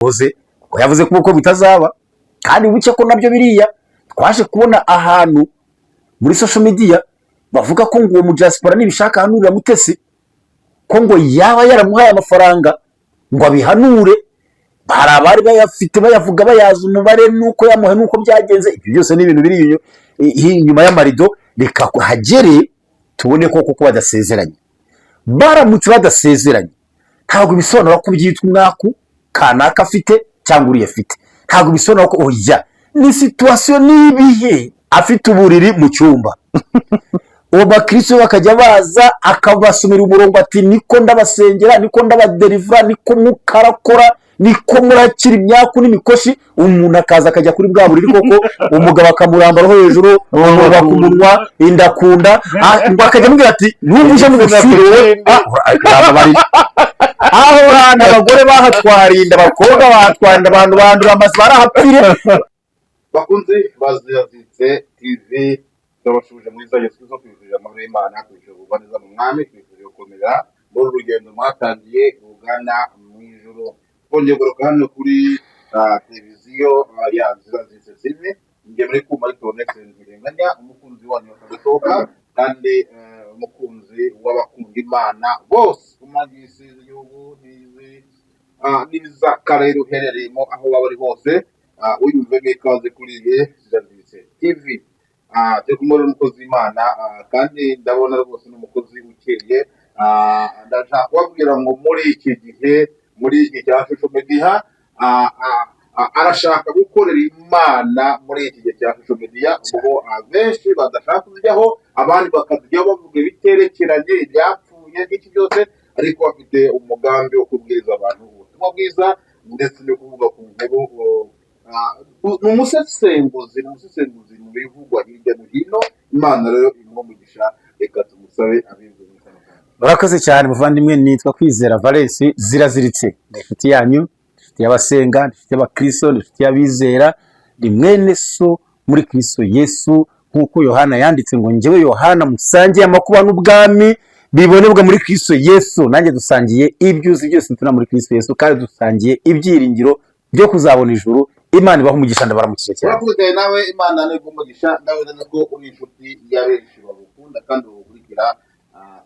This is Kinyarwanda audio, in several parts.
yavuze ko yavuze ko bitazaba kandi buke ko nabyo biriya twaje kubona ahantu muri social media bavuga ko ngo uwo mu diaspora nibishaka hanurira Mutesi ko ngo yaba yaramuhaye amafaranga ngo abihanure hari abari bayafite bayavuga bayaza umubare nuko yamuhe nuko byagenze ibyo byose ni ibintu biri inyuma y'amarido reka hagere tubone koko badasezeranye baramutse badasezeranye ntabwo bisobanura ko byitwa umwaku kanaka afite cyangwa uri afite ntabwo bisobanura ko oya ni situation nibihe afite uburiri mu cyumba uwo bakristo bakajya baza akabasomera umurongo ati niko ndabasengera niko ndabadelivera niko mukarakora niko murakira imyaku n'imikoshi umuntu akaza akajya kuri bwa buriri koko umugabo akamurambaraho hejuru umubaka umunwa indakunda ngo akajya amubwira ati numvise mu gushyiriwe aho hana abagore bahatwarinda abakobwa bahatwarinda abantu bandura amazi barahapfire bakunze bazazitse TV ndabashuje muri zayo zo kwizera amahoro y'Imana kwije ubaniza mu mwami kwije gukomera muri urugendo mwatangiye ugana mu ijoro bonye goroka hano kuri televiziyo ya Zazitse TV ngiye muri kuma Connect ngirenganya umukunzi wanyu akatoka kandi umukunzi w'abakunda Imana bose umagisi y'ubu niza karero hereremo aho bari bose uyumve mekaze kuri Zazitse TV turi kumwe n'umukozi w'Imana kandi ndabona rwose n'umukozi ukeye ndashaka kubabwira ngo muri iki gihe cya social media arashaka gukorera Imana muri iki gihe cya social media ngo abenshi badashaka kujyaho abandi bakajyaho bavuga ibiterekeranye byapfuye n'iki byose ariko bafite umugambi wo kubwiriza abantu ubutumwa bwiza ndetse no kuvuga ku nkuru umusesenguzi mu bivugwa hirya no hino Imana rero imumugisha reka tumusabe abivuze. Barakoze cyane muvandimwe nitwa Kwizera Valence Ziraziritse inshuti yanyu inshuti y'abasenga inshuti y'abakristo inshuti y'abizera ni mwene so muri Kristo Yesu nkuko Yohana yanditse ngo njyewe Yohana musangiye amakuba n'ubwami bibonebwa muri Kristo Yesu nanjye dusangiye ibyuzi byose tuna muri Kristo Yesu kandi dusangiye ibyiringiro byo kuzabona ijuru Imana ibaho umugisha ndabaramukije cyane. Uravuze nawe Imana ne umugisha nawe nako uri inshuti y'abenshi bagukunda kandi ubukurikira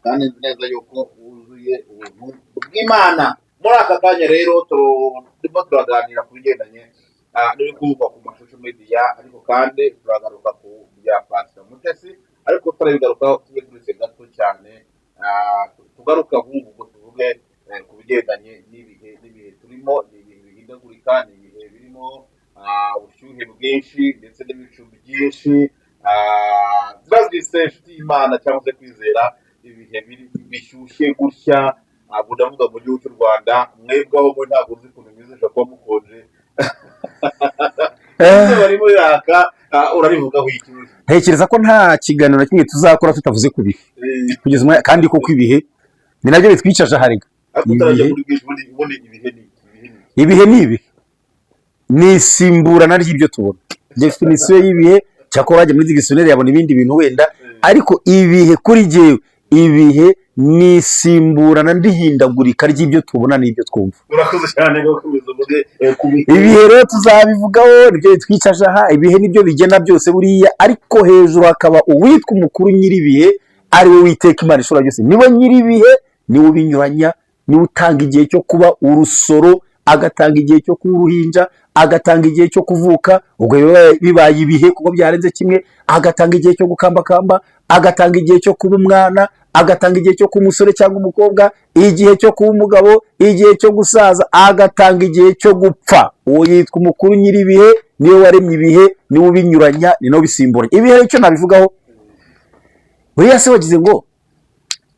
kandi neza yuko wuzuye ubuntu bw'Imana. Muri aka kanya rero turimo turaganira ku bigendanye n'ibikuvuga ku mashusho media ariko kandi turagaruka ku bya Pastor Mutesi ariko turabigarukaho tugeze gato cyane tugaruka ahubwo tuvuge ku bigendanye n'ibihe turimo bihindagurika n'ibihe birimo ubushyuhe bwinshi ndetse n'ibicu byinshi Zazitse inshuti y'Imana cyangwa se Kwizera ibihe bishyushye gutya ntabwo ndavuga mu gihugu cy'u Rwanda mwebwe aho muri ntabwo uzi ukuntu bimeze kuba mukonje barimo yaka urabivugaho iki? Ntekereza ko nta kiganiro na kimwe tuzakora tutavuze ku bihe kugeza kandi koko ibihe ni nabyo bitwicaje harega ibihe ni ibihe ni simburana ry'ibyo tubona definition y'ibihe cyakora ajya muri dictionnaire yabona ibindi bintu wenda ariko ibihe kuri jewe ibihe ni simburana ndihindagurika ry'ibyo tubona n'ibyo twumva. Urakoze cyane gukomeza muge ibihe rero tuzabivugaho nibyo bitwicaje aha ibihe nibyo bigena byose buriya ariko hejuru hakaba uwitwa umukuru nyiri ibihe ari we Uwiteka Imana ishobora byose niwe nyiri ibihe niwe ubinyuranya niwe utanga igihe cyo kuba urusoro agatanga igihe cyo kuba uruhinja agatanga igihe cyo kuvuka ubwo bibaye ibihe kuko byarenze kimwe agatanga igihe cyo gukambakamba agatanga igihe cyo kuba umwana agatanga igihe cyo kuba umusore cyangwa umukobwa igihe cyo kuba umugabo igihe cyo gusaza agatanga igihe cyo gupfa uwo yitwa umukuru nyiri ibihe niwe waremye ibihe niwe ubinyuranya ni no bisimbura ibihe icyo nabivugaho buriya se wagize ngo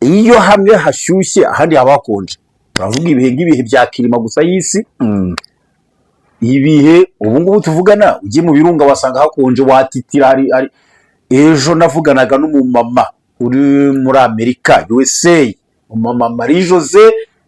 iyo hamwe hashyushye ahandi haba hakonje turavuga ibihe nk'ibihe bya kirima gusa y'isi ibihe ubu ngubu tuvugana ugiye mu birunga wasanga hakonje watitira hari ejo navuganaga n'umumama uri muri Amerika USA umumama Marie Jose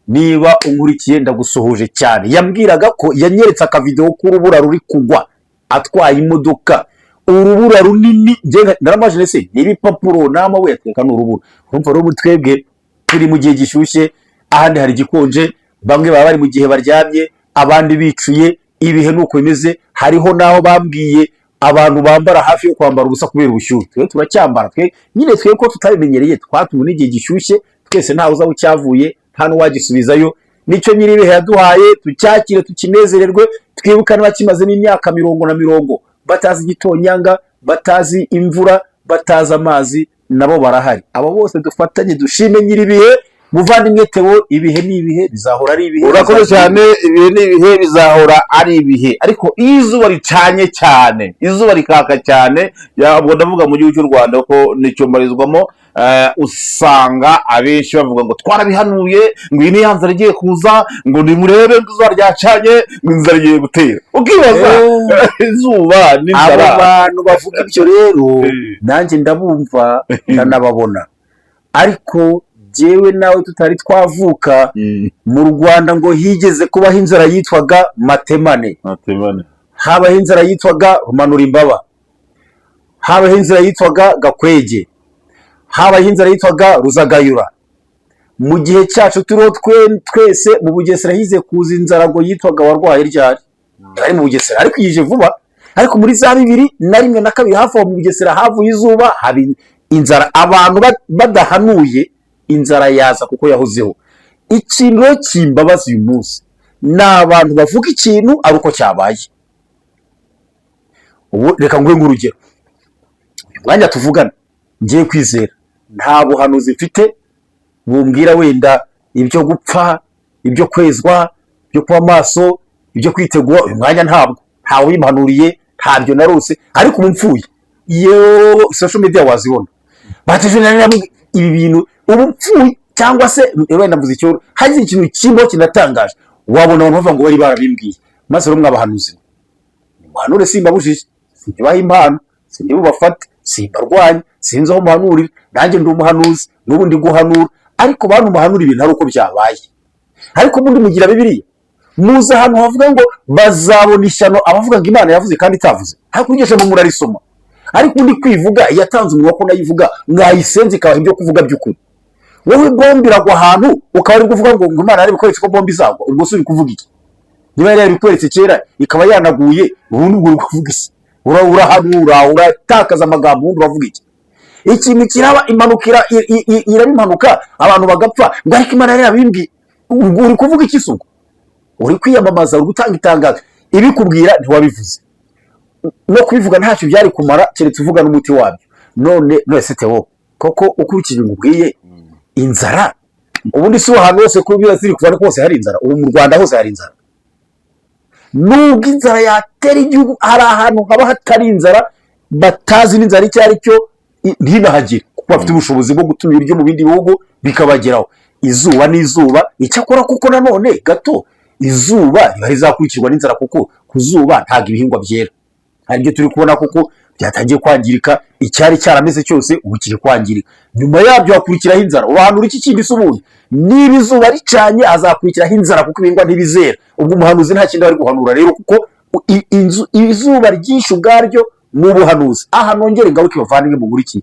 niba unkurikiye ndagusohoje cyane yambwiraga ko yanyeretse akavideo k'urubura ruri kugwa atwaye imodoka urubura runini naramajine se n'ibipapuro n'amabuye ateka n'urubura urumva rero twebwe turi mu gihe gishyushye ahandi hari gikonje bamwe baba bari mu gihe baryamye abandi bicuye, ibihe nuko bimeze. Hariho naho bambwiye abantu bambara hafi yo kwambara ubusa kubera ubushyuhe, twe turacyambara, twe nyine twe ko tutabimenyereye, twatubona igihe gishyushye, twese ntawe uza ucyavuye, nta n'uwagisubizayo. Nicyo nyiribihe yaduhaye, tucyakire tukinezererwe, twibuka n'abakimazemo imyaka 50 batazi igitonyanga, batazi imvura, batazi amazi, nabo barahari. Abo bose dufatanye dushime nyiribihe. Muvandimwe Theo, ibihe ni ibihe, bizahora ari ibihe. Urakoze cyane. Ibihe ni ibihe, bizahora ari ibihe. Ariko izuba ricanye cyane, izuba rikaka cyane, yabwo ndavuga mu gihugu cy'u Rwanda ko nicyo mbarizwamo, usanga abenshi bavuga ngo twarabihanuye, ngo iyi ni ya nzara igiye kuza, ngo nimurebe ngo izuba ryacanye, ngo inzara igiye gutera. Ukibaza izuba n'inzara. Abo bantu bavuga ibyo rero nanjye ndabumva ndanababona, ariko jewe nawe tutari twavuka mu Rwanda ngo higeze kubaho inzara yitwaga Matemane, habaho inzara yitwaga Rumanura Imbaba, habaho inzara yitwaga Gakwege, habaho inzara yitwaga Ruzagayura. Mu gihe cyacu turiho twese mu Bugesera hize kuza inzara ngo yitwaga Warwaye ryari, ari mu Bugesera ariko yije vuba. Ariko muri za 2001 na 2002 hafi mu Bugesera havuye izuba, hari inzara. Abantu badahanuye inzara yaza kuko yahozeho. Ikintu kimbabaza uyu munsi ni abantu bavuga ikintu ari uko cyabaye. Ubu reka nguhe nk'urugero, mwanya tuvugana ngiye kwizera, nta buhanuzi mfite bumbwira wenda ibyo gupfa, ibyo kwezwa, ibyo kuba maso, ibyo kwitegura. Uyu mwanya ntawe wimpanuriye, ntabyo narose. Ariko umupfuye iyo social media wazibona bateje ibi bintu ubupfuye, cyangwa se wenda mvuze icyo hagize ikintu kimbo kinatangaje, wabona abantu bavuga ngo bari barabimbwiye. Maze rero mwabahanuzi, muhanure simbabujije, sindibaha impano, sindibubafate, simbarwanya, sinzi aho muhanurira. Nanjye ndi umuhanuzi, n'ubu ndi guhanura. Ariko bantu muhanura ibintu ari uko byabaye. Ariko ubundi mugira Bibiliya, muza ahantu havuga ngo bazabona ishyano abavuga ngo Imana yavuze kandi itavuze. Ariko iryo jambo murarisoma, ariko undi kwivuga yatanze umunwa ko nayivuga, mwayisenze ikabaha ibyo kuvuga by'ukuri. Wowe bombi iragwa ahantu ukaba uri kuvuga ngo Imana yari bikweretse ko bombi izagwa, ubwo se uri kuvuga iki? Niba yari bikweretse kera ikaba yanaguye, ubundi uri kuvuga iki? Urahanura, uratakaza amagambo, ubundi uravuga iki? Ikintu kiraba imanukira irabimanuka abantu bagapfa, ngo ariko Imana yari yabimbwiye. Uri kuvuga iki suko? Uri kwiyamamaza, uri gutanga itangazo, ibikubwira ntiwabivuze. No kubivuga ntacyo byari kumara keretse uvuga n'umuti wabyo. None se Theo, koko ukurikije ngubwiye inzara, ubundi si ahantu hose ko biba ziri kuva hose hari inzara. Ubu mu Rwanda hose hari inzara. Nubwo inzara yatera igihugu, hari ahantu haba hatari inzara, batazi n'inzara icyo ari cyo, ntinahagire kuko bafite ubushobozi bwo gutuma ibiryo mu bindi bihugu bikabageraho. Izuba n'izuba, icyakora kuko nanone gato izuba riba rizakurikirwa n'inzara, kuko ku zuba ntabwo ibihingwa byera. Hari ibyo turi kubona kuko byatangiye kwangirika, icyari cyarameze cyose ubu kiri kwangirika. Nyuma yabyo hakurikiraho inzara. Ubahanura iki kindi se ubundi? Niba izuba ricanye hazakurikiraho inzara kuko ibihingwa ntibizera. Ubwo umuhanuzi nta kindi ari guhanura rero, kuko izuba ryinshi ubwaryo ni ubuhanuzi. Aha nongere ngaruke bavandimwe mugurikiye,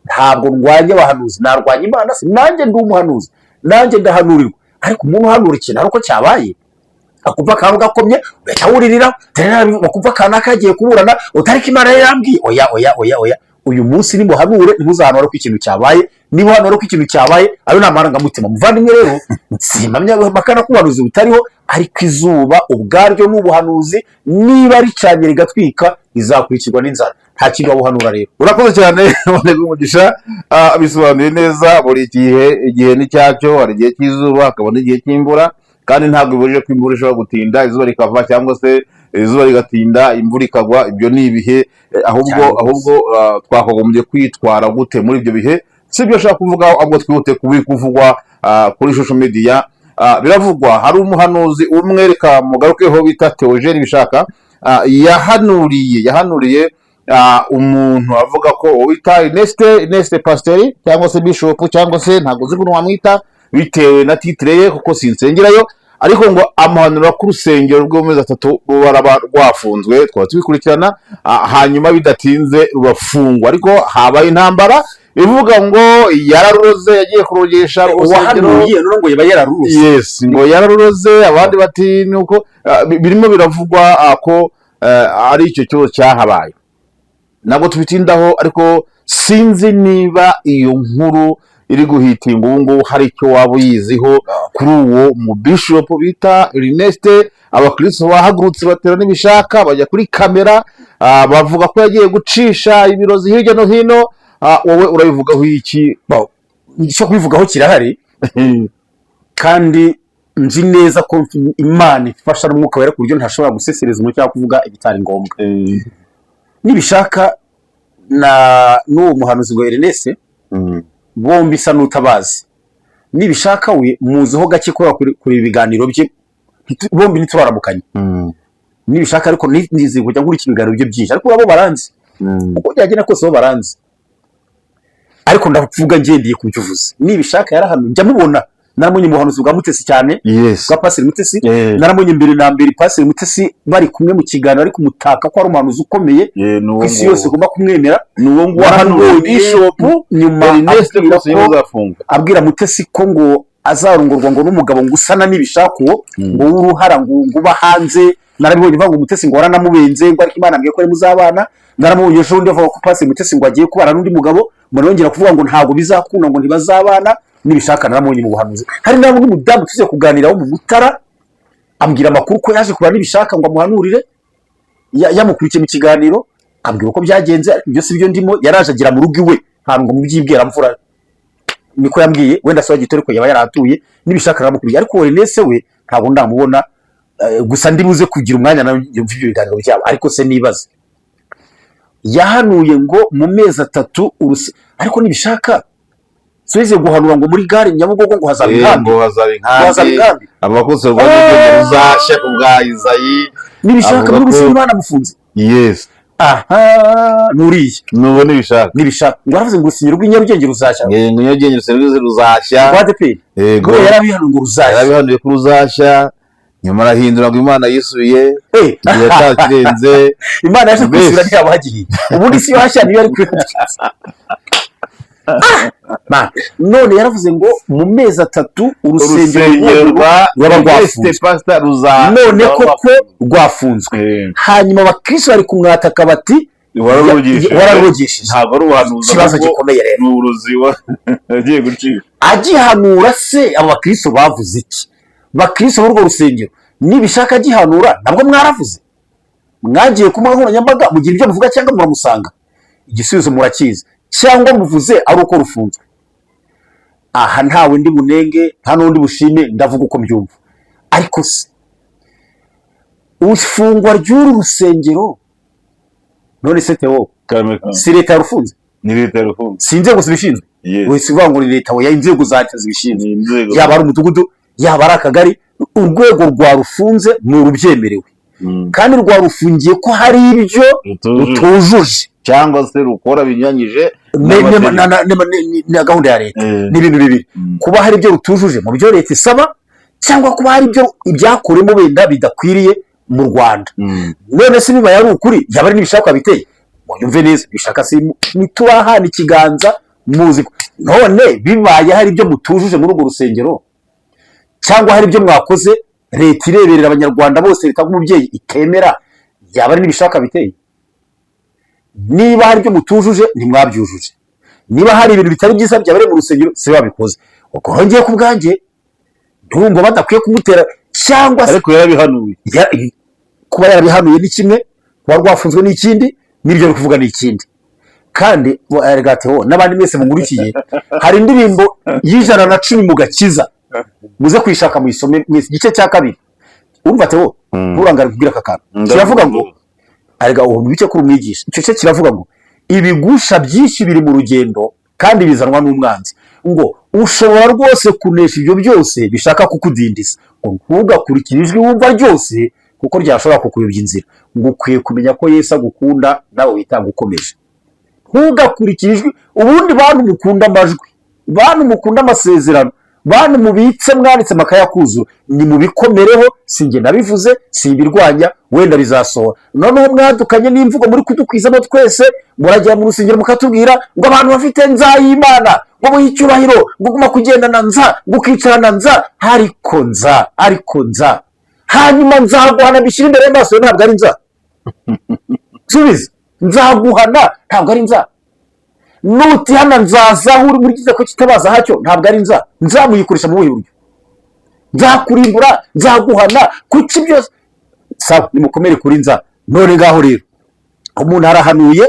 ntabwo ndwanya abahanuzi, narwanya Imana. Se nanjye ndi umuhanuzi, nanjye ndahanurirwa. Ariko umuntu uhanura ikintu ari uko cyabaye, akumva akantu gakomye ugahita wuririra, bakumva akantu akagiye kuburana, utariko Imana yambwiye. Oya, uyu munsi nimuhanure, ntimuzahanure ko ikintu cyabaye. Niba uhanure ko ikintu cyabaye, ayo ni amarangamutima. Muvandimwe rero, simpamya makana ko ubuhanuzi butariho, ariko izuba ubwaryo ni ubuhanuzi. Niba ricanye rigatwika, rizakurikirwa n'inzara. Nta kintu wabuhanura rero. Urakoze cyane Manege Umugisha, bisobanuye neza. Buri igihe ni cyacyo, hari igihe cy'izuba hakaba n'igihe cy'imvura, kandi ntabwo bibujije ko imvura ishobora gutinda, izuba rikava, cyangwa se izuba rigatinda imvura ikagwa. Ibyo ni ibihe, ahubwo twakagombye kwitwara gute muri ibyo bihe? Si ibyo ashaka kuvuga, ahubwo twihute kuvugwa kuri social media. Biravugwa hari umuhanuzi umwe, reka mugarukeho, bita Theogene Bishaka, yahanuriye umuntu avuga ko wita Ineste Pasiteri cyangwa se Bishop, cyangwa se ntabwo uzi ukuntu wamwita bitewe na titre ye kuko sinsengerayo, ariko ngo amuhanura ku rusengero rw'amezi 3 rwaraba rwafunzwe. Twaba tubikurikirana, hanyuma bidatinze rurafungwa. Ariko habaye intambara ivuga ngo yararuroze yagiye kurogesha urusengero uwahanuye none ngo yaba yararuroze. yes ngo yararuroze abandi bati nuko birimo biravugwa ko ari icyo kibazo cyahabaye ntabwo tubitindaho ariko sinzi niba iyo nkuru iri guhitinga ubu ngubu hari icyo waba uyiziho kuri uwo mu bishop bita Ernest. Abakristo bahagurutse batera n'ibishaka bajya kuri kamera bavuga ko yagiye gucisha ibirozi hirya no hino. Wowe urabivugaho iki? Cyo kubivugaho kirahari kandi nzi neza ko Imana ifasha n'umwuka wera ku buryo ntashobora gusesereza umuntu cyangwa kuvuga ibitari ngombwa. Nibishaka n'uwo muhanuzi ngo Ernest bombi isa n'utabazi. Nibishaka we muziho gake kuri ibiganiro bye bombi ntituraramukanye. Nibishaka ariko nizi kujya nkuri ibiganiro bye byinshi ariko abo baranzi uko byagenda kose bo baranzi ariko ndavuga ngendeye ku byo uvuze. Nibishaka yarahanuye njya mubona naramunye muhanuzi bwa Mutesi cyane bwa Pastor Mutesi naramunye mbere na mbere Pastor Mutesi bari kumwe mu kiganiro ariko mutaka ko ari umuhanuzi ukomeye ku isi yose ugomba kumwemera nuwo ngo wahanuye bishop nyuma abwira Mutesi ko ngo azarungurwa ngo n'umugabo ngo usana n'ibishako ngo uruhara ngo uba hanze. Narabibonye bavuga Mutesi ngo waranamubenze ngo ariko Imana ambwiye ko ari muzabana. Naramubonye ejo ndi avuga ko Pastor Mutesi ngo agiye kubana n'undi mugabo murongera kuvuga ngo ntago bizakunda ngo ntibazabana. Nibishaka naramubonye mu buhanuzi. Hari nabo n'umudamu tuze kuganiraho mu Mutara ambwira amakuru ko yaje kubana n'ibishaka ngo amuhanurire yamukurikiye mu kiganiro ambwira ko byagenze ibyo si byo ndimo. Yaraje agira mu rugo iwe ntabwo ngo mubyibwira mvura niko yambwiye wenda so gitore ko yaba yaratuye. Nibishaka naramukuriye ariko Ernest we ntabwo ndamubona gusa ndibuze kugira umwanya na ibyo biganiro byabo. Ariko se nibaza yahanuye ngo mu mezi 3 ariko nibishaka soize guhanura ngo muri gare Nyabugogo ngo hazaba inkambi abakoze rwanda ruzashya kubwa Izayi. Nibishaka muri Rusizi Imana mufunze. Yes nuriye nubo nibishaka ngo aravuze ngo urusengero rw'Inyarugenge ruzashya ngo Nyarugenge urusengero ruzashya rwadepe ngo yarabihanuye ngo ruzashya yarabihanuye ko ruzashya nyuma arahindura ngo Imana yisubiye yatakirenze Imana yaje kwisubira ntiyabagiye ubundi si yashya niyo ari kwitsa none yaravuze ngo mu mezi 3 urusengero rw'abagwafunzwe none koko rwafunzwe. Hanyuma abakristo bari kumwataka bati wararogeshije. Ntabwo ari ubuhanuzi ikibazo gikomeye rero n'uburozi agiye gucika agihanura. Se abo bakristo bavuze iki? Bakristo b'urwo rusengero nibishaka agihanura nabwo mwaravuze mwagiye ku mbuga nkoranyambaga mugira ibyo muvuga cyangwa muramusanga? Igisubizo murakizi cyangwa muvuze ari uko rufunzwe? Aha ntawe ndi munenge nta n'undi bushime ndavuga uko mbyumva. Ariko se ufungwa ry'uru rusengero none se Theo si leta yarufunze? Ni leta yarufunze. Sinze gusa bishinzwe wese uvuga ngo leta we inzego za leta zibishinzwe yaba ari umudugudu yaba ari akagari urwego rwa rufunze ni urubyemerewe kandi rwarufungiye ko hari ibyo rutujuje cyangwa se rukora binyanyije na gahunda ya leta. N'ibintu bibiri kuba hari ibyo rutujuje mu byo leta isaba cyangwa kuba hari ibyo ibyakoremo benda bidakwiriye mu Rwanda. None se biba yari ukuri yaba ari n'ibishaka biteye yumve neza bishaka si nitubahana ikiganza muzi none bibaye hari ibyo mutujuje muri urwo rusengero cyangwa hari ibyo mwakoze leta ireberera abanyarwanda bose leta nk'umubyeyi ikemera yaba ari n'ibishaka biteye. Niba hari ibyo mutujuje ntimwabyujuje. Niba hari ibintu bitari byiza byabare mu rusengero se babikoze uko hongeye ku bwanjye ndumva badakwiye kumutera cyangwa se ariko yarabihanuye. Kuba yarabihanuye ni kimwe kuba rwafunzwe n'ikindi n'ibyo kuvuga n'ikindi. Kandi ergateho n'abandi mwese mumurikiye hari indirimbo y'110 mu Gakiza muze kwishaka mu isome mwese igice cya 2 urumva Theo nturangara kubwira kakana kiravuga ngo arega uwo bice kuri umwigisha icyo cyo kiravuga ngo ibigusha byinshi biri mu rugendo kandi bizanwa n'umwanzi ngo ushobora rwose kunesha ibyo byose bishaka kukudindiza ngo ntugakurikire ijwi wumva ryose kuko ryashobora kukuyobya inzira ngo ukwiye kumenya ko Yesu agukunda nawe witanga ukomeje. Ntugakurikire ijwi ubundi bantu mukunda amajwi bantu mukunda amasezerano bantu mubitse mwanditse makayakuzura ni mubikomereho, sinjye nabivuze simbirwanya, wenda bizasohora. Noneho mwadukanye n'imvugo muri kudukwizamo twese, murajya mu rusengero mukatubwira ngo abantu bafite nza y'Imana, ngo muhe icyubahiro, ngo guma kugendana nza, ngo ukicarana nza, ariko nza hanyuma nzaguhana bishyira imbere y'amaso yawe, ntabwo ari nza. Subiza, nzaguhana ntabwo ari nza. Nutihana nzaza aho uri muri kiza ko kitabaza hacyo, ntabwo ari nza. Nzamuyikoresha mu buhe buryo? Nzakurimbura, nzaguhana, kuki byose sawa, nimukomere kuri nza. None ngaho rero umuntu arahanuye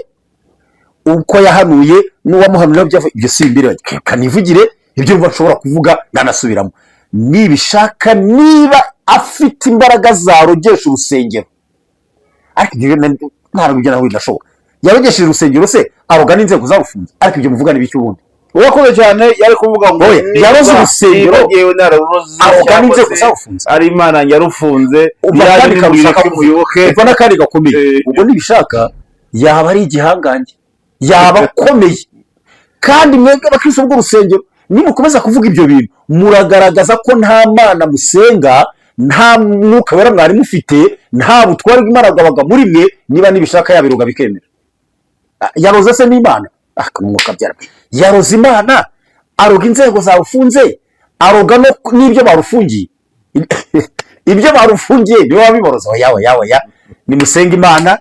uko yahanuye n'uwamuhanurira ibyo simbire kanivugire ibyo bashobora kuvuga ndanasubiramo. Nibishaka niba afite imbaraga zarogesha urusengero, ariko ibyo ntabwo bijya naho bidashoboka. Yarogesheje urusengero se aroga n'inzego zarufunze, ariko ibyo muvuga ni biki ubundi? urakoze cyane. Yari kuvuga ngo yaroze urusengero aroga n'inzego zarufunze, ari Imana yarufunze, ubwo n'akandi gakomeye. Ubwo nibishaka yaba ari igihangange, yaba akomeye. Kandi mwebwe abakristo b'urusengero nimukomeza kuvuga ibyo bintu, muragaragaza ko nta Mana musenga, nta mwuka wera mwari mufite, nta butware bw'Imana bwabaga muri mwe. Niba nibishaka yabiroga bikemera. Yaroze se n'Imana akamwuka byara, yaroze Imana, aroga inzego zawufunze, aroga n'ibyo barufungiye. Ibyo barufungiye niwe wabiboroza. Yawe nimusenga Imana,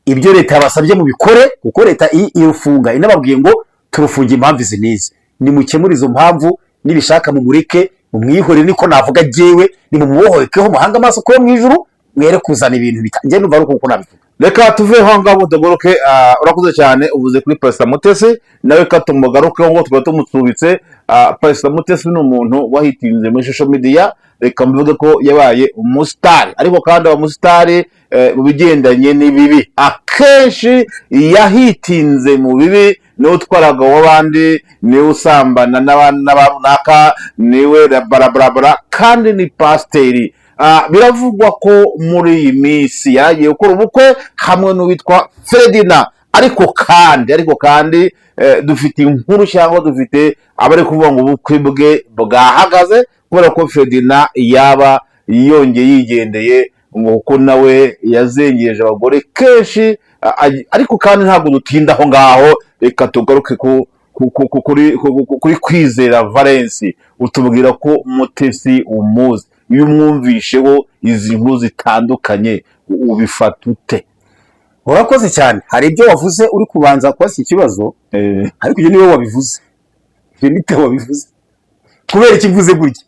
ibyo leta yabasabye mubikore, kuko leta irufunga inababwiye ngo turufungiye impamvu izi n'izi, nimukemure izo mpamvu. Nibishaka mumureke mumwihorere, niko navuga jyewe, nimumubohokeho muhanga amaso ko mu ijuru, mwere kuzana ibintu bitangiye numva uko nabivuga. Reka tuveho ngabo dogoroke. Urakoze cyane, uvuze kuri Pastor Mutesi, nawe katumugarukeho ngo tuba tumutsubitse. Pastor Mutesi ni umuntu wahitinze muri social media, reka mbivuge ko yabaye umusitari, ariko kandi umusitari mu bigendanye n'ibibi. Akenshi yahitinze mu bibi, niwe utwaraga w'abandi, niwe usambana n'abanaka, niwe barabarabara, kandi ni pasiteri. Biravugwa ko muri iyi minsi yagiye gukora ubukwe hamwe n'uwitwa Ferdinand, ariko kandi dufite inkuru cyangwa dufite abari kuvuga ngo ubukwe bwe bwahagaze kubera ko Ferdinand yaba yongeye yigendeye, ngo kuko nawe yazengereje abagore kenshi. Ariko kandi ntabwo dutinda aho ngaho, reka tugaruke kuri Kwizera Valens. Utubwira ko Mutesi umuzi, iyo umwumvisheho izi nkuru zitandukanye ubifata ute? Urakoze cyane. Hari ibyo wavuze uri kubanza kwasi ikibazo, ariko ibyo niwe wabivuze, ibyo nite wabivuze. Kubera ikivuze gutya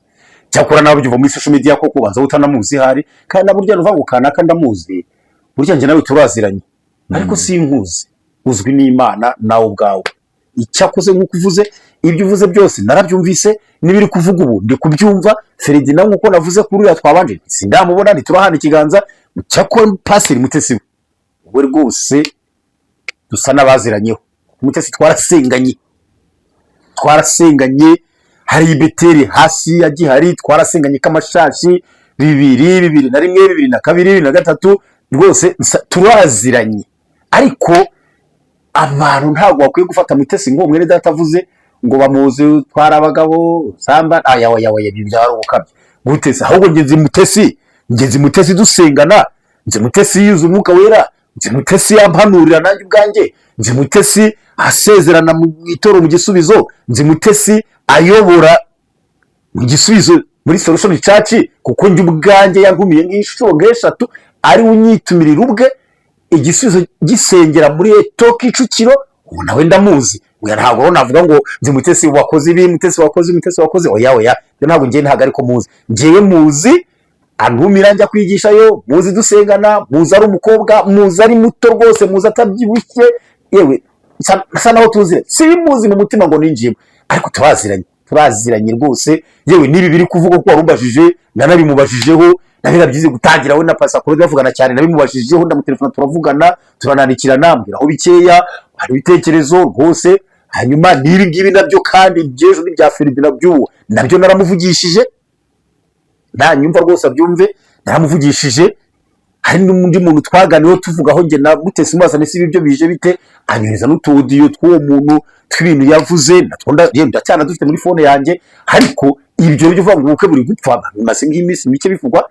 cyakora nawe uva muri social media ko kubanza utanamuzi hari, kandi naburyo nuvuga ngo kanaka ndamuzi, burya nje nawe turaziranye, ariko sinkuzi. Uzwi n'Imana nawe ubwawe. Icyakoze nk'uko uvuze, ibyo uvuze byose narabyumvise, nibiri kuvuga ubu ndi kubyumva. Ferdinand nk'uko navuze kuri uriya twabanje sindamubona, ntiturahana ikiganza. Cyakora Pastor Mutesi we rwose dusa n'abaziranyeho. Mutesi twarasenganye, hari Beteli hasi ya Gihari, twarasenganye k'amashashi 2001, 2002, 2003, rwose turaziranye. Ariko abantu ntabwo bakwiye gufata Mutesi ngo mwene data avuze ngo bamuzi twara abagabo samba yawe byaro ukabye Mutesi. Ahubwo ngenzi Mutesi dusengana, nzi Mutesi yuzu umwuka wera, nzi Mutesi yampanurira nanjye ubwanjye, nzi Mutesi asezerana mu itoro mu gisubizo, nzi Mutesi ayobora mu gisubizo muri Solution Church, kuko njye ubwanjye yangumiye nk'inshuro nk'eshatu, ari unyitumirira ubwe igisubizo gisengera muri Eto Kicukiro. Ubu nawe ndamuzi, ntabwo navuga ngo nzi Mutesi wakoze ibi, Mutesi wakoze oya ntabwo ngiye ntago ariko muzi. Ngiye muzi antumira njya kwigishayo, muzi dusengana, muzi ari umukobwa, muzi ari muto rwose, muzi atabyibushye, yewe sa naho tuzire, simuzi mu mutima ngo ninjiyemo, ariko turaziranye rwose. Yewe nibi biri kuvuga ko warumbajije nanabimubashijeho, nabirabyize gutangira we na Pastor Claude bavugana cyane, nabimubashijeho, ndamutelefona turavugana, turanandikirana, mbwiraho bikeya, hari ibitekerezo rwose. Hanyuma nibi ngibi nabyo kandi byejo n'ibya Ferdinand by'uwo nabyo naramuvugishije, nanyumva rwose abyumve, naramuvugishije. Hari n'undi muntu twaganiyeho tuvugaho nge na Mutesi mwazane si ibyo bije bite, anyereza n'utudiyo tw'uwo muntu tw'ibintu yavuze, ndacyana dufite muri phone yanjye. Ariko ibyo byo uvuga ngo ubukwe buri gupfa bimaze nk'iminsi mike bivugwa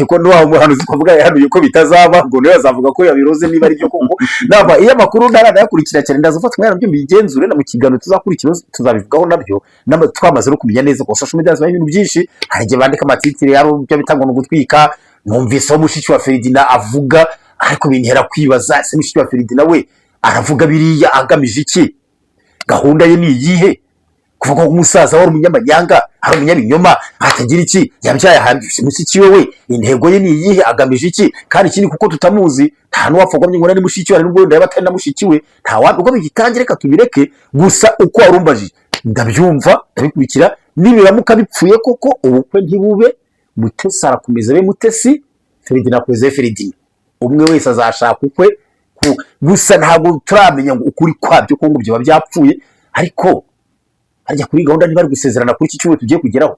ko n'uwa muhanuzi twavuga yahanuye ko bitazaba ngo nawe azavuga ko yabiroze niba ari byo koko naba iyo amakuru ntaranayakurikira cyane ndazufata umwana byo mbigenzure na mu kiganiro tuzakurikira tuzabivugaho nabyo twamaze no kumenya neza ko social media zibanye ibintu byinshi hari igihe bandika amatitire yari byo bitangwa no gutwika numvise aho mushiki wa Ferdinand avuga ariko bintera kwibaza se mushiki wa Ferdinand we aravuga biriya agamije iki gahunda ye ni iyihe kuvuga ko umusaza wari umunyamanyanga ari umunyabinyoma atagira iki yabyaye ahambye mushiki we intego ye ni iyihe agamije iki kandi ikindi kuko tutamuzi nta n'uwapfogomye ngo nari mushiki we n'ubwo ndaba atari na mushiki we nta wandi uko bigitangire reka tubireke gusa uko warumbaje ndabyumva ndabikurikira nibiramuka bipfuye koko ubukwe ntibube Mutesi arakomeza be Mutesi Ferdinand akomeza Ferdinand umwe wese azashaka ukwe gusa ntabwo turamenya ngo ukuri kwabyo ko ngo byo byapfuye ariko harya kuri gahunda ntibari gusezerana kuri iki cyumweru tugiye kugeraho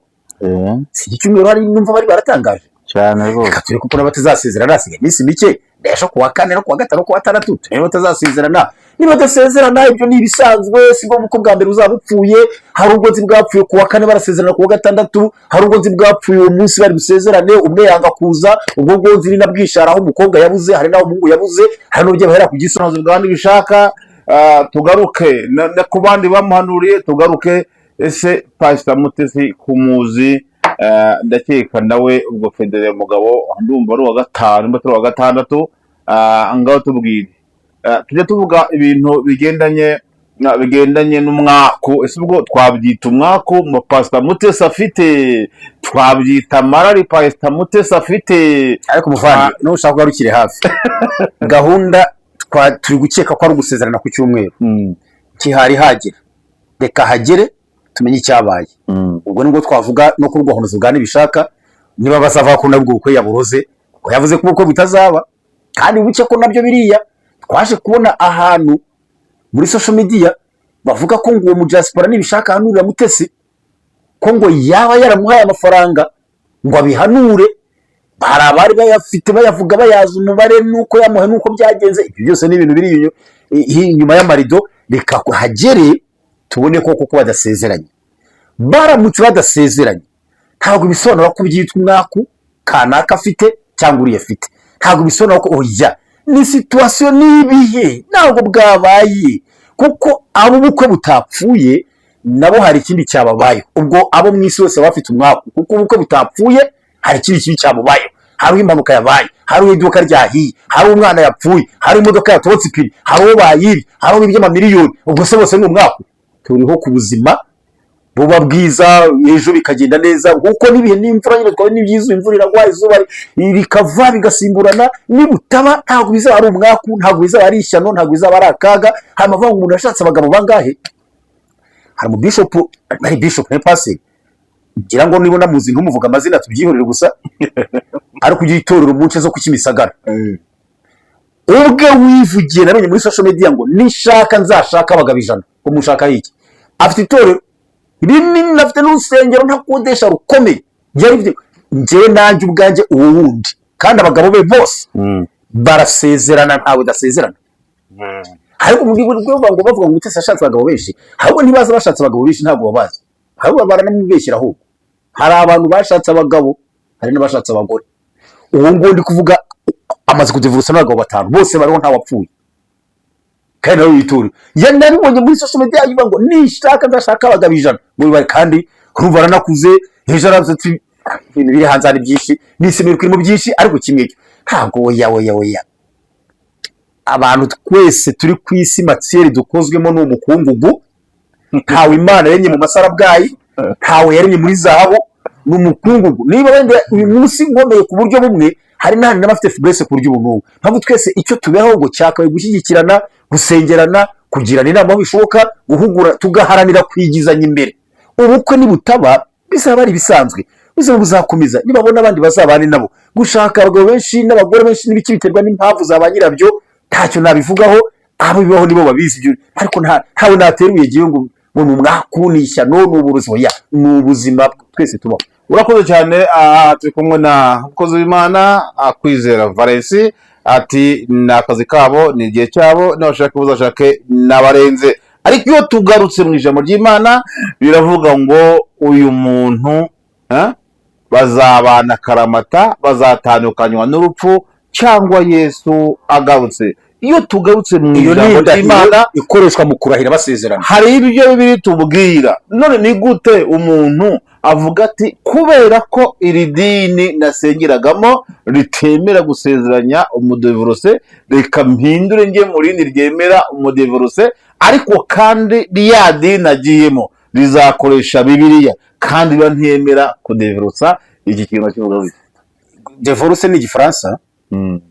si iki cyumweru hari numva bari baratangaje cyane rwose reka turi kuko n'abatazasezerana hasigaye iminsi mike ndayasha kuwa kane no kuwa gatanu kuwa gatandatu turebe batazasezerana niba badasezerana ibyo ni ibisanzwe si ngombwa ko bwa mbere uzaba upfuye hari ubwo nzi bwapfuye kuwa kane barasezerana kuwa gatandatu hari ubwo nzi bwapfuye uwo munsi bari busezerane umwe yanga kuza ubwo bwo nzi ni na bwishara aho umukobwa yabuze hari naho umuhungu yabuze hari n'ubyo bahera ku gisonozo bwandi bishaka tugaruke ku bandi bamuhanuriye tugaruke ese Pastor Mutesi kumuzi ndakeka nawe ubwo Federer mugabo ndumva ari wa gatanu mba turi wa gatandatu ngaho tubwire tujye tuvuga ibintu bigendanye n'umwaku ese ubwo twabyita umwaku mu Pastor Mutesi afite twabyita marari Pastor Mutesi afite ariko muvandi n'ushaka kugarukire hafi gahunda turi gukeka ko ari ugusezerana ku cyumweru kihari hagera reka hagere tumenye icyabaye ubwo nibwo twavuga no kuri gahunda zugana ibishaka niba bazava ko nabwo uko yaburoze ko yavuze ko uko bitazaba kandi buke ko nabyo biriya twaje kubona ahantu muri social media bavuga ko ngo uwo mu diaspora nibishaka hanurira Mutesi ko ngo yaba yaramuhaye amafaranga ngo abihanure hari abari bayafite bayavuga bayaza umubare nuko yamuhe nuko byagenze ibyo byose ni ibintu biri inyuma y'amarido reka hagere tubone koko badasezeranye baramutse badasezeranye ntabwo bisobanura ko byitwa umwaku kanaka afite cyangwa uri afite ntabwo bisobanura ko oya ni situation nibihe ntabwo bwabaye kuko abo bukwe butapfuye nabo hari ikindi cyababaye ubwo abo mwisi wose bafite umwaku kuko ubukwe butapfuye hari ikindi kibi cyamubaye hari impanuka yabaye hari iduka ryahiye hari umwana yapfuye hari imodoka yatobotse ipine hari uwo bayibye hari uwo bibye miliyoni ubwo se bose ni umwaku turiho ku buzima buba bwiza ejo bikagenda neza kuko nibihe n'imvura nyine twabe n'ibyiza imvura iragwa izuba rikava bigasimburana nibutaba ntabwo bizaba ari umwaku ntabwo bizaba ari ishyano ntabwo bizaba ari akaga hari amavuga umuntu yashatse abagabo bangahe hari mu bishop ne pastor ngira ngo nibona muzi ntumuvuga amazina tubyihorere gusa ari kugira itorero mu nce zo kukimisagara ubwe wivugiye namenye muri social media ngo nishaka nzashaka abagabo 100 ko mushaka iki afite itorero rinini afite n'urusengero ntakodesha rukomeye yari ngewe nanjye ubwanjye uwo wundi kandi abagabo be bose barasezerana ntawe dasezerana ariko mu gihe ngo bavuga ngo Mutesi ashatse abagabo benshi ahubwo ntibaza bashatse abagabo benshi ntabwo babazi ahubwo baranamubeshyira ahubwo hari abantu bashatse abagabo hari n'abashatse abagore uwo ngo ndi kuvuga amaze kudivurusa n'abagabo 5 bose bariho nta wapfuye kandi nawe witura yanabibonye muri social media yivuga ngo nishaka ndashaka abagabo 100 muri bari kandi urumva aranakuze ejo aravuze ati ibintu biri hanze ari byinshi nisemera kuri mu byinshi ariko kimwe ntabwo oya abantu twese turi ku isi matseri dukozwemo n'umukungugu ntawe Imana yaremye mu masarabwayi ntawe yaremye muri zahabu n'umukungugu niba wenda uyu munsi ngomeye ku buryo bumwe hari n'ahandi n'abafite fibrese ku buryo ubuntu ntabwo twese icyo tubeho ngo cyakaye gushyigikirana gusengerana kugirana inama bishoboka guhugura tugaharanira kwigizanya imbere ubukwe nibutaba bizaba ari bisanzwe ubuzima buzakomeza nibabona abandi bazabane nabo gushaka abagabo benshi n'abagore benshi n'ibiki biterwa n'impamvu za ba nyirabyo ntacyo nabivugaho abo bibaho nibo babizi ibyo ariko ntawe nateruye giye ngo umwaku nishyano n'uburozi oya n'ubuzima twese tubaho urakoze cyane turi kumwe na umukozi w'Imana Kwizera Valens ati ni akazi kabo ni igihe cyabo n'abashaka bazashake n'abarenze ariko iyo tugarutse mu ijambo ry'Imana biravuga ngo uyu muntu bazabana karamata, bazatandukanywa n'urupfu cyangwa Yesu agarutse. Iyo tugarutse mu ijambo ry'Imana ikoreshwa mu kurahira basezerana, hari ibyo Bibiliya tubwira. None ni gute umuntu avuga ati kubera ko iri dini nasengeragamo ritemera gusezeranya umudivorce, reka mpindure njye mu rindi ryemera umudivorce, ariko kandi rya dini agiyemo rizakoresha Bibiliya kandi ntiyemera kudivorca? Iki kintu kivuga bite? divorce ni igifaransa,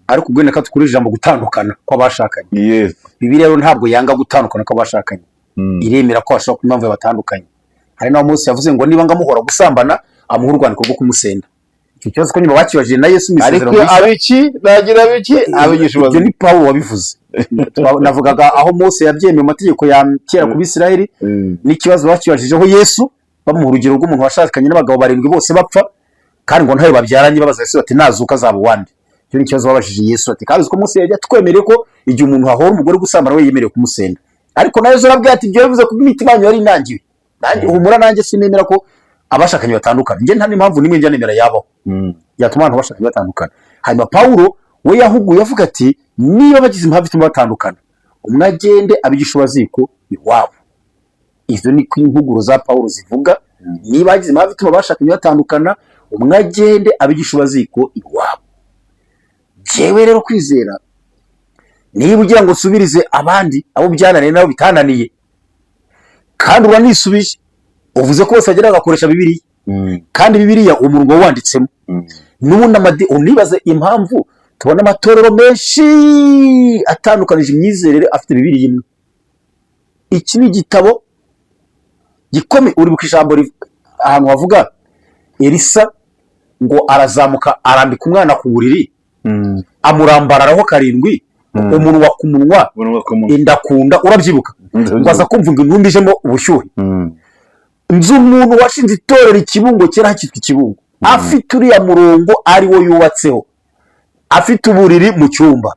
ariko ubwo neka tukuri ijambo gutandukana kw'abashakanye. Yes. Bibiliya rero ntabwo yanga gutandukana kw'abashakanye, iremera ko bashobora kuba impamvu batandukanye. Hari naho Mose yavuze ngo niba ngamuhora gusambana amuha urwandiko rwo kumusenda. Icyo kibazo ko nyuma bakibajije na Yesu misezerano bisa, ariko abiki nagira biki abigisha ibyo ni Pawulo wabivuze. Navugaga aho Mose yabyemeye amategeko ya kera ku Bisirayeli, n'ikibazo bakibajijeho Yesu bamuha urugero rw'umuntu washakanye n'abagabo 7 bose bapfa, kandi ngo ntayo babyaranye, babaza Yesu bati nazuka azaba uwande. Icyo ni ikibazo babajije Yesu ati kandi uko Mose yajya twemereye ko igihe umuntu ahora umugore gusambana we yemerewe kumusenda, ariko nayo arabwira ati ibyo bivuze ko imitima yanyu yari inangiwe. Nanjye humura, nanjye sinemera ko abashakanye batandukana. Njye nta n'impamvu nimwe njya nemera yabaho yatuma abantu bashakanye batandukana. Hanyuma Pawulo we yahuguye avuga ati niba bagize impamvu ituma batandukana, umwe agende abigisha ubaziko iwabo. Izo ni impuguro za Pawulo zivuga, niba bagize impamvu ituma bashakanye batandukana, umwe agende abigisha ubaziko iwabo. Jewe rero kwizera, niba ugira ngo nsubirize abandi abo byananiye nabo bitananiye, kandi uranisubije uvuze ko bose bagera bagakoresha Bibiliya, kandi Bibiliya umurongo wanditsemo n'ubundi unibaze impamvu tubona amatorero menshi atandukanije imyizerere afite Bibiliya imwe. Iki ni igitabo gikomeye. Uribuka ijambo ahantu havuga Elisa ngo arazamuka arambika umwana ku buriri, amurambararaho 7, umunwa ku munwa, inda kunda, urabyibuka? Ngo aza kumva ngo intumbijemo ubushyuhe. Nzi umuntu washinze itorero Ikibungo, kera hakitwa Ikibungo, afite uriya murongo ari wo yubatseho, afite uburiri mu cyumba.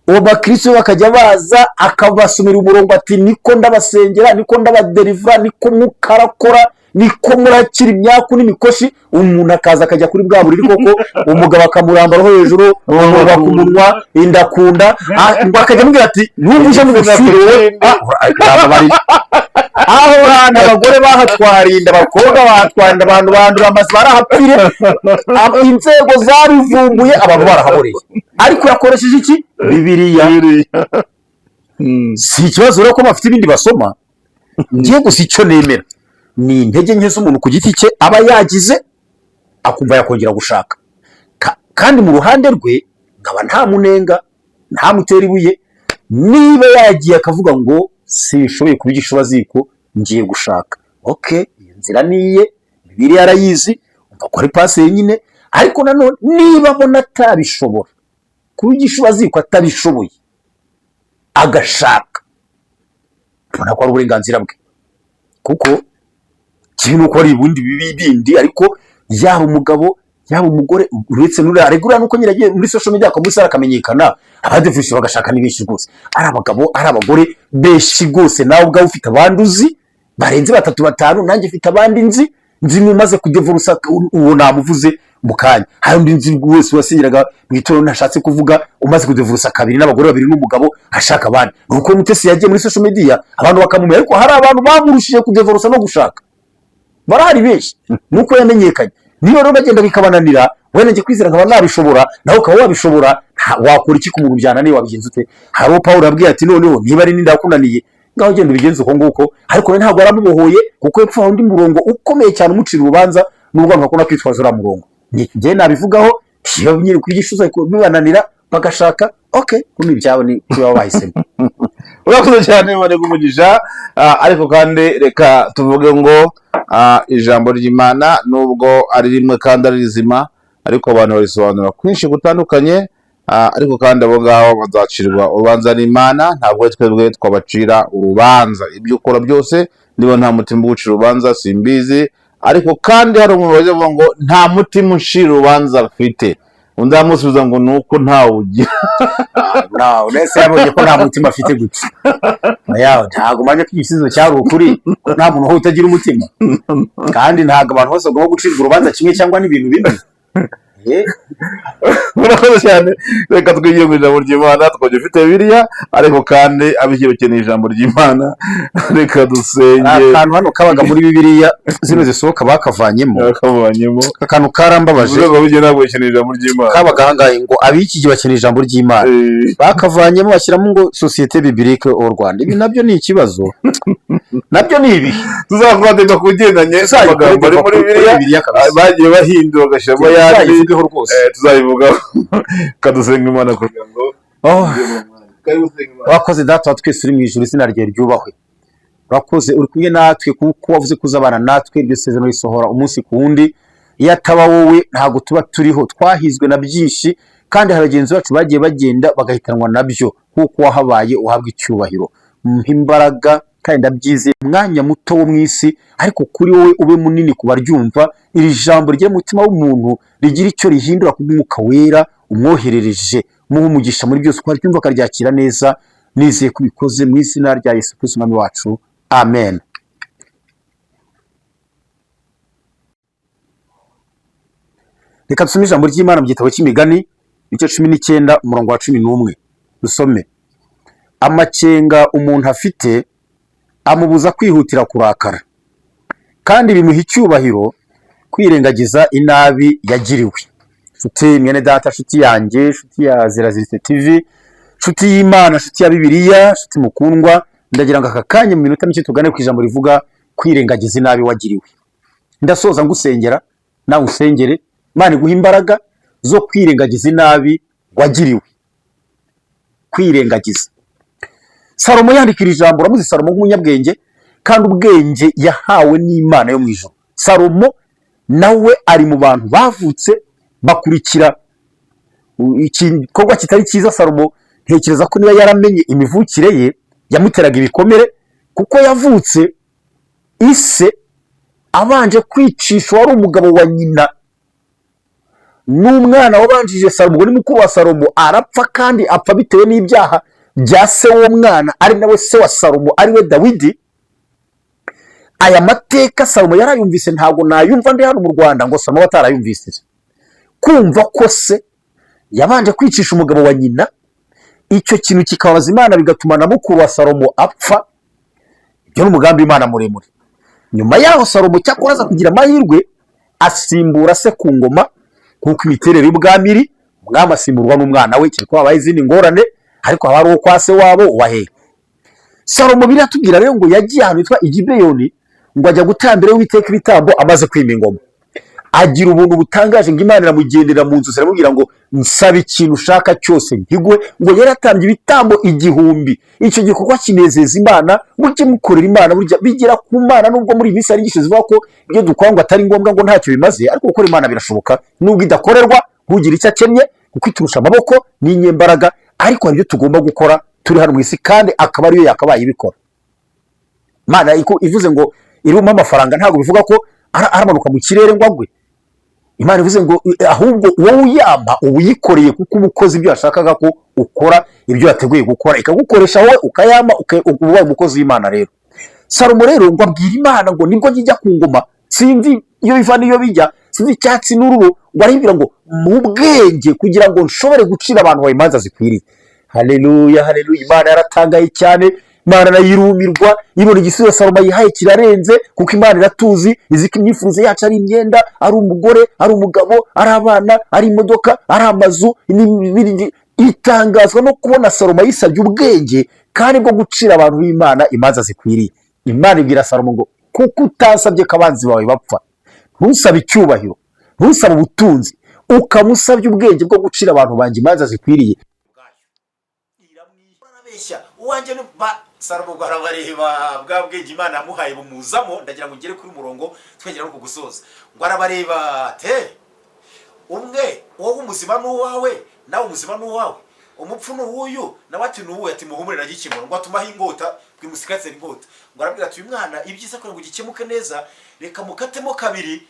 Uwo bakristo bakajya baza akabasomera umurongo ati niko ndabasengera, niko ndabaderivura, niko mukarakora, niko murakira imyaku n'imikoshi. Umuntu akaza akajya kuri bwa buriri koko, umugabo akamurambaraho hejuru, umunwa ku munwa, inda kunda, ngo akajya amubwira ati ntumuje mu bushyuhe. Aho hana abagore bahatwarinda, abakobwa bahatwarinda, abantu bandura amazi barahapfire, inzego zabivumbuye, abantu barahaboreye. Ariko yakoresheje iki? Bibiliya. Si ikibazo rero ko bafite ibindi basoma, ngiye gusa icyo nemera ni intege nke z'umuntu ku giti cye aba yagize akumva yakongera gushaka, kandi mu ruhande rwe nkaba nta munenga, nta mutera ibuye. Niba yagiye akavuga ngo sinshoboye kubigisha ubaziko ngiye gushaka, okay, iyo nzira niye, Bibiliya arayizi, umva ko ari paseri nyine. Ariko nanone niba abona atabishobora kubigisha ubaziko, atabishoboye agashaka, ubona ko ari uburenganzira bwe, kuko kibi nuko ari ubundi bibindi. Ariko yaba umugabo yaba umugore, uretse n'uri aregura nuko nyiragiye muri social media akamusa akamenyekana, abadefishe bagashaka ni benshi rwose, ari abagabo ari abagore benshi rwose. Nawe ubwawe ufite abanduzi barenze 3 5, nanjye mfite abandi nzi mumaze kudevurusa, uwo namuvuze mukanya. Hari undi nzi wese wasengeraga mu itorero nashatse kuvuga umaze kudevurusa 2 n'abagore 2 n'umugabo ashaka abandi. Nuko Mutesi yagiye muri social media abantu bakamumenya, ariko hari abantu bamurushije kudevurusa no gushaka, barahari benshi nuko yamenyekanye. Niba rero bagenda bikabananira, wene nje kwizera nkaba nabishobora, nawe ukaba wabishobora, wakora iki ku muntu byananiye? Wabigenza ute? Hari uwo Pawulo yabwiye ati noneho niba ari ninda kunaniye ngaho genda ubigenza uko nguko, ariko ntabwo aramubohoye, kuko yepfo undi murongo ukomeye cyane umucira urubanza, n'ubwo bakona kwitwaza ura murongo. Ngiye nabivugaho, iyo nyiri kwigishuza bibananira bagashaka, okay, kuni byabo ni kuba bahisemo. Urakoze cyane mane kumugisha. Ariko kandi reka tuvuge ngo ijambo ry'Imana nubwo ari rimwe kandi ari rizima, ariko abantu barisobanura kwinshi gutandukanye. Ariko kandi abo ngabo bazacirwa urubanza n'Imana, ntabwo twebwe twabacira urubanza. Ibyo ukora byose niba nta mutima ugucira urubanza simbizi, ariko kandi hari umuntu wavuga ngo nta mutima ucira urubanza afite. undi amusubiza ngo nuko ntawe ugira. nawe nese yabonye ko nta mutima afite gutya yawe ntago manje ko igisubizo cyari ukuri ko nta muntu utagira umutima kandi ntago abantu bose bagomba gucirwa urubanza kimwe cyangwa n'ibintu bimwe. Murakoze cyane, reka twigire mu ijambo ry'Imana. Twajya ufite Bibiliya ariko kandi abishyira ukeneye ijambo ry'Imana, reka dusenge. Akantu hano kabaga muri Bibiliya zino zisohoka bakavanyemo akantu karambabaje ngo bijye ntabwo ukeneye ijambo ry'Imana, kabaga hangaye ngo abiki gihe bakeneye ijambo ry'Imana bakavanyemo bashyiramo ngo Société Biblique au Rwanda. Ibi nabyo ni ikibazo, nabyo ni ibi tuzakwandika kugendanye amagambo ari muri Bibiliya bagiye bahindura bagashyiramo yandi tuzabivugaho. Kadusenga Imana kugira ngo wakoze data wa twese uri mu ijuru, izina rye ryubahwe. Urakoze uri kumwe natwe kuko wavuze kuzabana natwe, iryo sezerano risohora umunsi ku wundi. Iyo ataba wowe ntabwo tuba turiho, twahizwe na byinshi kandi hari bagenzi bacu bagiye bagenda bagahitanwa nabyo, kuko wahabaye uhabwa icyubahiro. Mpa imbaraga kandi ndabyize umwanya muto wo mu isi, ariko kuri wowe ube munini ku baryumva. Iri jambo rye mutima w'umuntu rigira icyo rihindura ku mwuka wera umwoherereje, muhe umugisha muri byose, kwa ryumva akaryakira neza. Nizeye kubikoze mu izina rya Yesu Kristo umwami wacu, amen. Reka dusome ijambo ry'Imana mu gitabo cy'Imigani igice 19 umurongo wa 11. Dusome. Amakenga umuntu afite amubuza kwihutira kurakara, kandi bimuha icyubahiro kwirengagiza inabi yagiriwe. Nshuti mwene data, nshuti yanjye, nshuti ya Ziraziritse TV, nshuti y'Imana, nshuti ya Bibiliya, nshuti mukundwa, ndagira ngo aka kanya mu minota mike tugane ku ijambo rivuga kwirengagiza inabi wagiriwe. Ndasoza ngusengera nawe usengere, Imana iguha imbaraga zo kwirengagiza inabi wagiriwe. Kwirengagiza. Salomo yandikira ijambo, uramuzi Salomo nk'umunyabwenge kandi ubwenge yahawe n'Imana yo mu ijuru. Salomo nawe ari mu bantu bavutse bakurikira igikorwa kitari cyiza. Salomo ntekereza ko niba yaramenye imivukire ye yamuteraga ibikomere, kuko yavutse ise abanje kwicisha wari umugabo wa nyina n'umwana wabanjije Salomo, ni mukuru wa Salomo, arapfa kandi apfa bitewe n'ibyaha bya se w'uwo mwana ari nawe se wa Salomo ari we Dawidi. Aya mateka Salomo yarayumvise, ntabwo nayumva ndi hano mu Rwanda ngo Salomo batarayumvise. Kumva ko se yabanje kwicisha umugabo wa nyina, icyo kintu kikabaza Imana bigatuma na mukuru wa Salomo apfa. Ibyo ni umugambi Imana muremure. Nyuma yaho Salomo cyakoraza kugira amahirwe asimbura se ku ngoma, kuko imiterere y'ubwami iri, umwami asimburwa n'umwana we, cyane ko habaye izindi ngorane, ariko haba ari uwo kwa se wabo uwahe. Salomo biratubwira rero ngo yagiye ahantu hitwa Igibeyoni, ngo ajya gutambira Uwiteka ibitambo amaze kwima ingoma. Agira ubuntu butangaje ngo Imana iramugendera mu nzu, iramubwira ngo nsaba ikintu ushaka cyose nkiguhe. Ngo yaratambye ibitambo 1000. Icyo gikorwa kinezeza Imana, mujye mukorera Imana burya bigera ku Mana. Nubwo muri minsi ari gishize zivuga ko ibyo dukora ngo atari ngombwa ngo ntacyo bimaze, ariko gukora Imana birashoboka nubwo idakorerwa. Ntugira icyo akennye kuko iturusha amaboko n'inyembaraga, ariko hari ibyo tugomba gukora turi hano mu isi, kandi akaba ariyo yakabaye ibikora. Imana ivuze ngo irimo amafaranga ntabwo bivuga ko aramanuka mu kirere ngo agwe. Imana ivuze ngo ahubwo wowe uyamba uyikoreye, kuko umukozi ibyo yashakaga ko ukora, ibyo yateguye gukora ikagukoresha wowe ukayama, ubaye umukozi w'Imana. Rero Salomo rero ngo abwira Imana ngo nibwo njya ku ngoma, sinzi iyo biva niyo bijya, sinzi icyatsi n'ururo, ngo aribwira ngo mu bwenge kugira ngo nshobore gucira abantu bawe imanza zikwiriye. Haleluya, haleluya. Imana yaratangaye cyane, Imana nayirumirwa, ibona igisubizo Salomo yihaye kirarenze, kuko Imana iratuzi, izi ko imyifuzo yacu ari imyenda, ari umugore, ari umugabo, ari abana, ari imodoka, ari amazu. Itangazwa no kubona Salomo yisabye ubwenge kandi bwo gucira abantu b'Imana imanza zikwiriye. Imana ibwira Salomo ngo kuko utasabye ko abanzi bawe bapfa, ntusabe icyubahiro, ntusabe ubutunzi, ukamusabye ubwenge bwo gucira abantu banjye imanza zikwiriye. Uwanje Salomo arabareba bwa bwenge Imana yamuhaye bumuzamo. Ndagira ngo ngere kuri murongo twegera no kugusoza. Ngo arabareba te umwe wowe umuzima n'uwawe, nawe umuzima n'uwawe, umupfu n'uyu nawe ati n'uwe, ati muhumure na gikemura, ngo atumaho ingota bwimusikatse ingota. Ngo arabwira ati uyu mwana ibyiza ko ngo gikemuke neza, reka mukatemo kabiri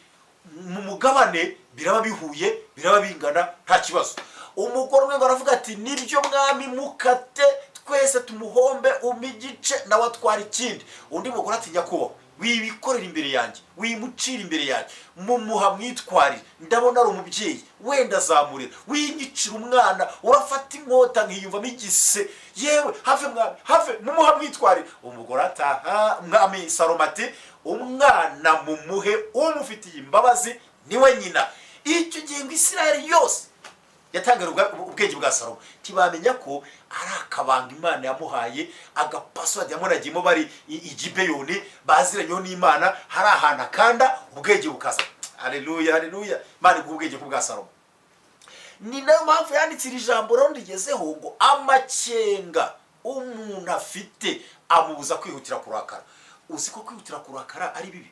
mu mugabane biraba bihuye, biraba bingana, nta kibazo. Umugore umwe aravuga ati nibyo mwami, mukate twese tumuhombe umigice nawe atwara ikindi. Undi mugore ati nyakubahwa, wibikorera imbere yanjye, wimucira imbere yanjye, mumuha mwitwarire, ndabona ari umubyeyi, wenda azamurira, winyicira umwana, urafata inkota nkiyumvamo igise, yewe have mwami, have mumuha mwitwarire. Umugore ataha, mwami Salomo ati umwana mumuhe umufitiye imbabazi niwe nyina. Icyo gihe ngo Isirayeli yose yatangaga ubwenge bwa Salomo, tibamenya ko ari akabanga Imana yamuhaye, agapaswadi yamunagiyemo bari igibeyoni, baziranyeho n'Imana, hari ahantu akanda ubwenge bukaza. Haleluya, haleluya, Imana iguha ubwenge bwa Salomo. Ni nayo mpamvu yanditse iri jambo rero rigezeho ngo amakenga umuntu afite amubuza kwihutira kurakara. Uzi ko kwihutira kurakara ari bibi?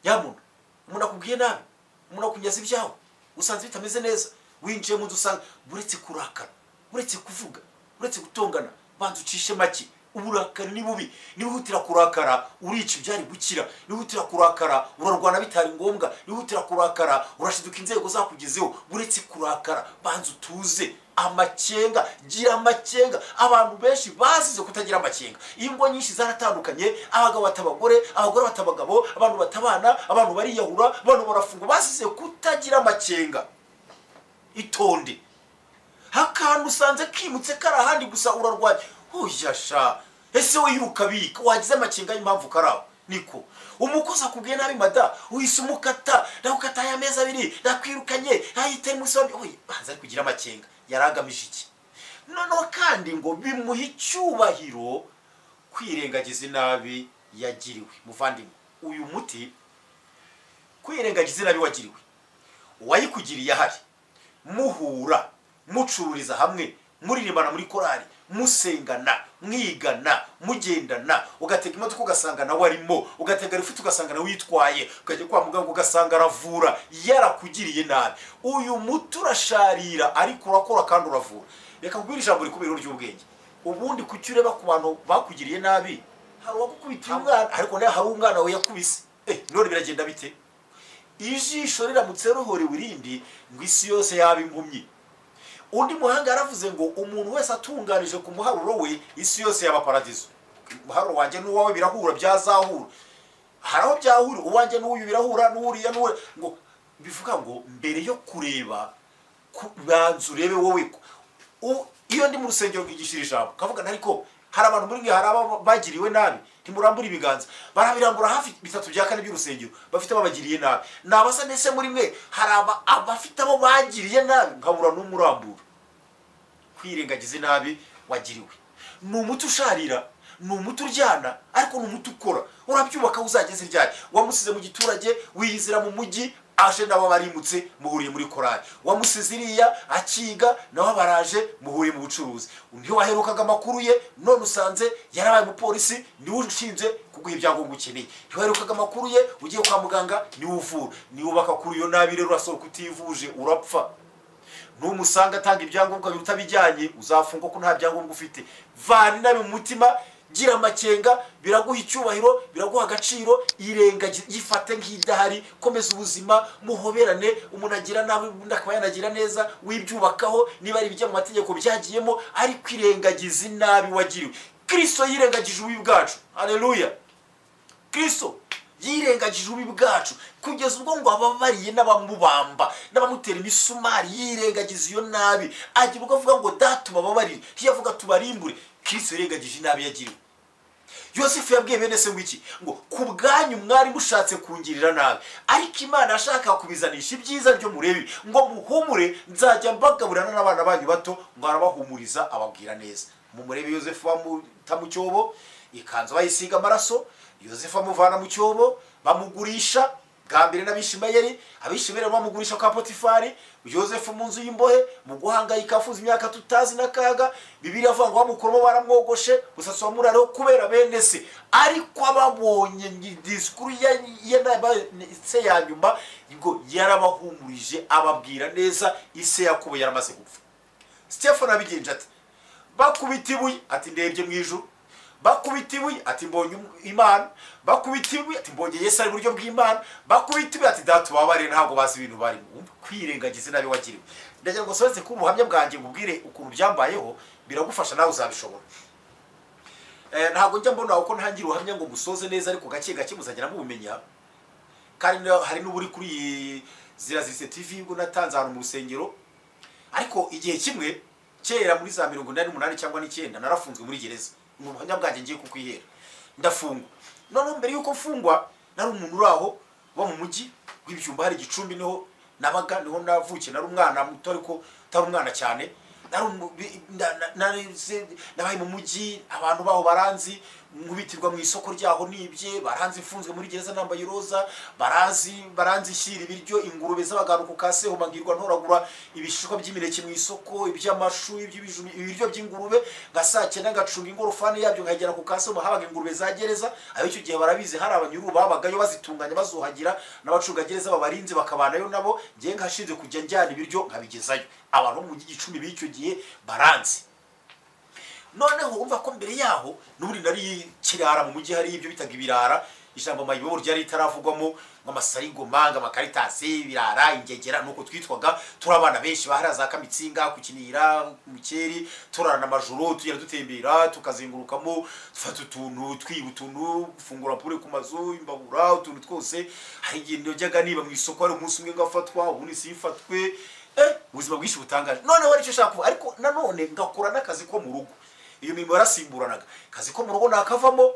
Nyamuntu, umuntu akubwiye nabi, umuntu akunyaza ibyawe, usanze bitameze neza, winjiye mu nzu usanga buretse kurakara, buretse kuvuga, buretse gutongana, banza ucishe make. Uburakari ni bubi. Nibihutira kurakara urica ibyari gukira, nibihutira kurakara urarwana bitari ngombwa, nibihutira kurakara urashiduka inzego zakugezeho. Buretse kurakara banza utuze. Amakenga, gira amakenga. Abantu benshi bazize kutagira amakenga. Ingo nyinshi zaratandukanye, abagabo batabagore, abagore batabagabo, abantu batabana, abantu bariyahura, abantu barafunga, bazize kutagira amakenga. Itonde. Hakantu usanze kimutse karahandi gusa urarwanya. Uyasha, ese wiruka bika wagize amakenga y'impamvu karaho. Niko umukozi akubwiye nabi mada, uhise umukata, nakukata ya meza abiri, nakwirukanye, ahite musomye. Oye, banza kugira amakenga. Yaragamije iki? Noneho kandi ngo bimuha icyubahiro kwirengagiza inabi yagiriwe. Muvandimwe, uyu muti kwirengagiza inabi wagiriwe, uwayikugiriye ahari, muhura, mucururiza hamwe, muririmbana muri korari, musengana, mwigana, mugendana, ugateka imodoka ugasanga nawe arimo, ugatega rifite ugasanga nawe witwaye, ukajya kwa muganga ugasanga aravura, yarakugiriye nabi. Uyu muti urasharira ariko urakora kandi uravura. Reka kubwira ijambo rikubera ry'ubwenge. Ubundi kuki ureba ku bantu bakugiriye nabi, hari uwagukubitiye umwana, ariko nawe hari umwana we yakubise. None biragenda bite? Ijisho riramutse ruhorewe irindi, ngo isi yose yaba impumyi. Undi muhanga yaravuze ngo umuntu wese atunganije ku muharuro we, isi yose yaba paradizo. Umuharuro wanjye n'uwawe birahura, byazahura. Haraho byahura, uwanjye n'uyu birahura, n'uriya n'uwe. Ngo bivuga ngo mbere yo kureba, banza urebe wowe. Iyo ndi mu rusengero ngigishira ijambo, kavuga ariko hari abantu muri mwe, hari abagiriwe nabi, ntimurambura ibiganza. Barabirambura hafi 3/4 by'urusengero bafite abagiriye nabi. Nabasa nese muri mwe hari abafite abo bagiriye nabi, nkabura n'umurambura. Kwirengagiza nabi wagiriwe ni umuti usharira, ni umuti uryana, ariko ni umuti ukora. Urabyubaka uzageze ryari? Wamusize mu giturage, wiyizira mu mujyi, aje nawe barimutse, muhuriye muri korari. Wamusize iriya akiga, nawe baraje, muhuriye mu bucuruzi. Undi waherukaga amakuru ye, none usanze yarabaye umupolisi, niwe ushinze kuguha ibyangombwa ukeneye. Ntiwaherukaga amakuru ye, ugiye kwa muganga, niwe uvura. Niwubaka kuri iyo nabi rero urasohoka utivuje, urapfa. Numusanga atanga ibyangombwa biruta bijyanye, uzafungwa ko nta byangombwa ufite. Vana inabi mu mutima, gira amakenga, biraguha icyubahiro, biraguha agaciro. Irengagiza, yifate nk'idahari, komeza ubuzima, muhoberane. Umuntu agira nabi, undi akaba yanagira neza, wibyubakaho. Niba ari ibijya mu mategeko byagiyemo, ariko irengagiza inabi wagiriwe. Kristo yirengagije ububi bwacu. Haleluya. Kristo yirengagije ububi bwacu kugeza ubwo ngo ababariye n'abamubamba, n'abamutera imisumari. Yirengagiza iyo nabi, agira ubwo avuga ngo data bababarire, ntiyavuga tubarimbure. Kristo yirengagije inabi yagiriwe. Yosefu yabwiye bene se ngo iki? Ngo kubwanyu mwari mushatse kungirira nabi, ariko Imana yashaka kubizanisha ibyiza byo murebi, ngo muhumure, nzajya mbagaburana n'abana banyu bato. Ngo arabahumuriza, ababwira neza. Mu murebe Yosefu bamuta mu cyobo, ikanzu bayisiga amaraso. Yosefu amuvana mu cyobo, bamugurisha bwa mbere n'Abishimayeli. Abishimayeli bamugurisha kwa Potifari. Yosefu mu nzu y'imbohe, mu guhangayika afuza imyaka tutazi n'akaga. Bibiliya avuga ngo bamukuramo baramwogoshe, musatsi wamurareho kubera bene se. Ariko ababonye disikuru se ya nyuma, ngo yarabahumurije, ababwira neza ise Yakobo yaramaze gupfa. Stefano abigenje ati bakubita ibuye, ati ndebye mu ijuru, bakubita ibuye ati mbonye Imana, bakubita ibuye ati mbonye Yesu ari buryo bw'Imana, bakubita ibuye ati data ubabare ntabwo bazi ibintu barimo. Kwirengagiza nabi wagiriwe. Ndagira ngo soze ku buhamya bwanjye ngubwire ukuntu byambayeho, biragufasha nawe uzabishobora. Ntabwo njya mbona uko ntangira ubuhamya ngo musoze neza, ariko gake gake muzagera mubumenya. Kandi hari n'uburi kuri Zirazise TV ubwo natanze ahantu mu rusengero, ariko igihe kimwe kera muri za 88 cyangwa 9 narafunzwe muri gereza. Mu buhamya bwanjye ngiye kukwihera ndafungwa. None mbere yuko mfungwa nari umuntu uraho wo mu mujyi w'ibyumba hari Gicumbi, niho nabaga, niho navukiye. Nari umwana muto ariko tari umwana cyane. Nabaye mu mujyi, abantu baho baranzi, nkubitirwa mu isoko ryaho nibye, baranzi mfunzwe muri gereza nambaye roza, baranzi shyira ibiryo ingurube z'abagano ku kaseho magirwa ntoragura ibishishwa by'imineke mu isoko, iby'amashu, ibiryo by'ingurube, ngasake n'agacunga ingorofani yabyo nkagera ku kaseho habaga ingurube za gereza. Ayo icyo gihe barabizi, hari abanyuru babagayo bazitunganya bazuhagira, n'abacunga gereza babarinze bakabanayo nabo. Ngiye nkashinze kujya njyana ibiryo nkabigezayo. Abantu mu Gicumbi b'icyo gihe baranzi. Noneho umva ko mbere yaho n'uri nari kirara mu mujyi, hari ibyo bitaga ibirara. Ijambo mayibo ryari taravugwamo nk'amasarigo manga makaritasi ibirara ingegera, nuko twitwaga. Turabana benshi baharaza Kamitsinga kukinira mukeri, turarana amajoro tugera dutembera tukazengurukamo, dufata utuntu twibutuntu, gufungura pure ku mazu, imbabura, utuntu twose. Hari igihe njyaga niba mu isoko, ari umunsi umwe ngafatwa, ubundi sifatwe. Ubuzima bwinshi butangaje. Noneho aricyo shaka kuvuga, ariko nanone ngakora n'akazi ko mu rugo. Iyo mirimo yarasimburanaga. Akazi ko mu rugo nakavamo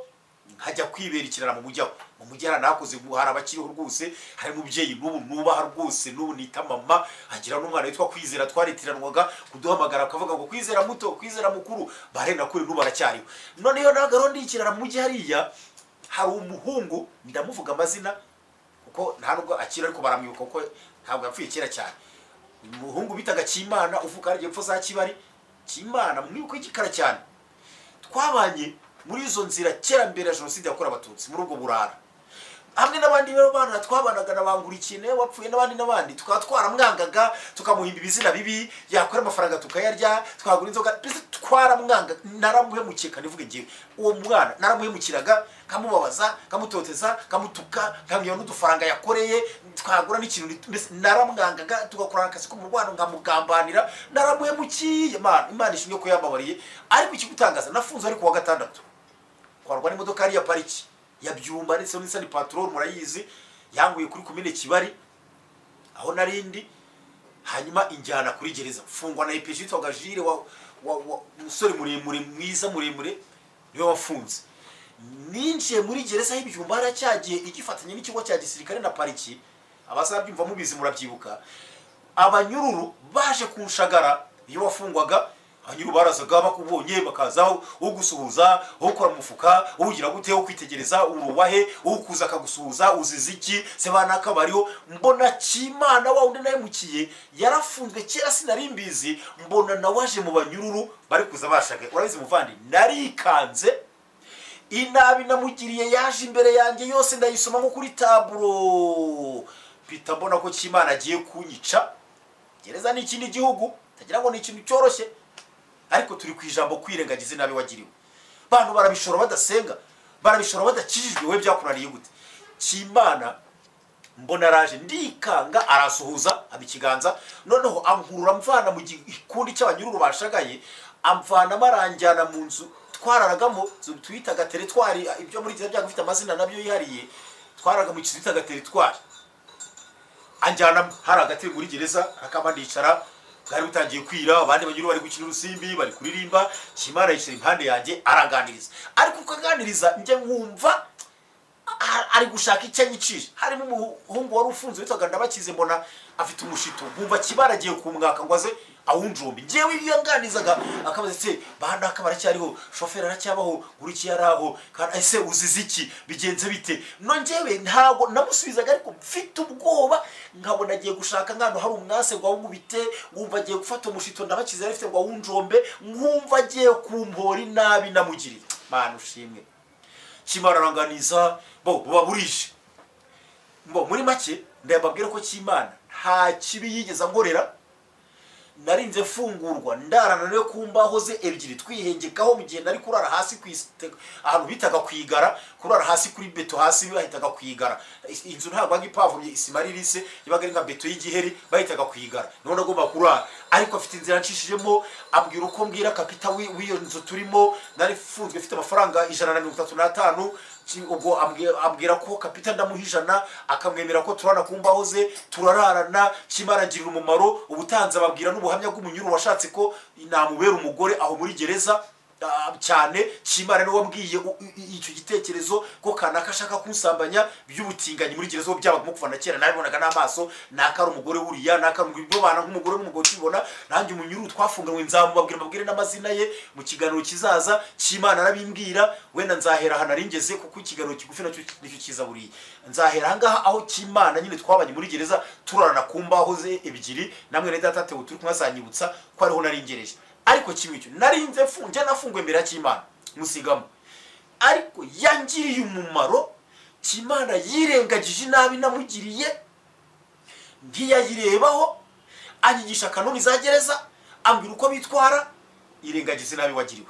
nkajya kwibera ikirara mu mujyi. Mu mujyi nakoze hari abakiriho rwose, hari umubyeyi n'ubu nubaha rwose, n'ubu nita mama, agira n'umwana witwa Kwizera twaritiranwaga kuduhamagara akavuga ngo Kwizera muto, Kwizera mukuru, barenda kuri n'ubu baracyariho. Noneho nagaro ndi ikirara mu mujyi hariya, hari umuhungu ndamuvuga amazina kuko nta nubwo akira, ariko baramwibuka kuko ntabwo yapfuye kera cyane. Umuhungu bitaga Kimana uvuka ari gepfo za Kibari. Kimana mwibuka igikara cyane. Twabanye muri izo nzira kera mbere ya Jenoside yakorewe Abatutsi muri ubwo burara. Hamwe n'abandi bana twabanaga nabangurikiye nawe wapfuye n'abandi tukaba twaramwangaga, tukamuhimba ibizina bibi, yakora amafaranga tukayarya, twagura inzoga, mbese twaramwanga. Naramuhemukeka nivuge ngiye uwo mwana naramuhemukiraga, kamubabaza, kamutoteza, kamutuka, kamwiyo n'udufaranga yakoreye, twagura n'ikintu, mbese naramwangaga. Tugakora akazi ko mu Rwanda ngamugambanira, naramuhemukiye. Imana ishimye ko yambabariye. Ariko ikigutangaza nafunze ariko wa gatandatu kwarwa n'imodoka yari ya pariki ya Byumba ndetse n'Insani Patrol murayizi, yanguye kuri komine Kibari aho narindi. Hanyuma injyana kuri gereza, mfungwa na EPJ witwaga Jire wa musore muremure mwiza muremure, niwe wafunze. Ninjiye muri gereza y'Ibyumba haracyagiye igifatanye n'ikigo cya gisirikare na pariki. Abazabyumva mubizi murabyibuka. Abanyururu baje kunshagara iyo wafungwaga. Abanyuru barazaga bakubonye bakazaho ugusuhuza, ukora mufuka, ugira gute, ukwitegereza, urubahe, ukuza akagusuhuza, uziziki, se banaka bariho. Mbona Kimana wa undi nahemukiye yarafunzwe kera sinarimbizi, mbona nawaje mu banyururu bari kuza bashaka. Urabizi muvandi, narikanze inabi namugiriye, yaje imbere yanjye yose ndayisoma nko kuri taburo. Pita mbona ko Kimana agiye kunyica. Gereza ni ikindi gihugu, tagira ngo ni ikintu cyoroshye. Ariko turi kwijambo kwirengagiza nabi wagiriwe. Bantu barabishora badasenga, barabishora badakijijwe, we byakunaniye gute? Kimana mbona raje ndikanga, arasuhuza abikiganza, noneho amhurura mvana mu gikundi cy'abanyururu bashagaye, amvana maranjyana mu nzu twararagamo, twitaga teritwari. Ibyo muri gihe byagufite amazina nabyo yihariye, twaraga mu cyitaga teritwari. Anjyana hari agati muri gereza, akaba ndicara. Bwari butangiye kwira, abandi banyuru bari gukina urusimbi, bari kuririmba. Kimana yicara impande yanjye araganiriza, ariko ukaganiriza nje nkumva ari gushaka icyo anyicira. Harimo umuhungu wari ufunze witwaga Ndabakize, mbona afite umushito, nkumva Kimana agiye kumwaka ngo aze awunjombe. Ngewe iyo nganizaga akabaza ati banda akabara cyariho, shoferi aracyabaho, guriki yaraho, kandi ese uziziki bigenze bite? No ngewe ntago namusubizaga, ariko mfite ubwoba, nkabona agiye gushaka nkano hari umwase ngo awungubite, ngumva agiye gufata umushito Ndabakize yari afite ngo awunjombe, nkumva agiye kumpora inabi namugiriye. Mana ushimwe. Kimana aranganiza bo baburije. Muri make ndababwira ko Kimana nta kibi yigeze angorera, narinze fungurwa ndarana no kumbaho ze ebyiri twihengekaho mu gihe nari kurara hasi ahantu bitaga kwigara, kurara hasi kuri beto hasi bahitaga kwigara. Inzu ntabwo agipavumye isima ririse, yabaga ari nka beto y'igiheri bahitaga kwigara, none agomba kurara. Ariko afite inzira nshishijemo, ambwira uko mbwira kapita w'iyo nzu turimo, nari funzwe mfite amafaranga 135, ubwo ambwira ko kapita ndamuhijana, akamwemera ko turana kumbaho ze turararana, kimarangirira umumaro. Ubutanze ababwira n'ubuhamya bw'umunyuru washatse ko namubera umugore aho muri gereza cyane. Kimara no wambwiye icyo gitekerezo ko kanaka ashaka kunsambanya by'ubutinganyi muri gereza byabaga kuva na kera, nabibonaga n'amaso, nakari umugore wuriya, nakari umugore bana nk'umugore n'umugabo kibona. Nanjye umunyuru twafunganwe nzamubabwira mabwire n'amazina ye mu kiganiro kizaza. Kimana arabimbwira, wenda nzahera hana ringeze kuko ikiganiro kigufi nacyo nicyo kiza buriye. Nzahera hangaha aho Kimana nyine twabanye muri gereza turarana kumbaho ze ebyiri, namwe ne data tewe turi kumwazanyibutsa ko ariho naringereje. Ariko kimwe cyo narinze mfunje nafungwe mbere ya Kimana musigamo, ariko yangiriye umumaro. Kimana yirengagije nabi namugiriye, ntiyayirebaho, anyigisha kanoni za gereza, ambwira uko bitwara. Yirengagize nabi wagiriwe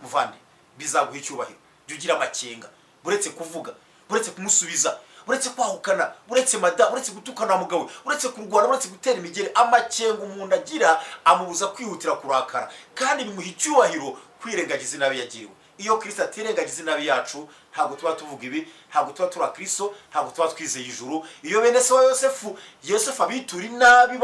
muvande, bizaguha icyubahiro. Jugira amakenga, buretse kuvuga, buretse kumusubiza, buretse kwahukana, buretse mada, buretse gutukana mugabo, buretse kurwana, buretse gutera imigere. Amakenga umuntu agira amubuza kwihutira kurakara, kandi bimuha icyubahiro kwirengagiza nabi yagiriwe. Iyo Kristo atirengagiza nabi yacu, ntabwo tuba tuvuga ibi, ntabwo tuba tura Kristo, ntabwo tuba twizeye ijuru. Iyo bene se wa Yosefu abituri nabi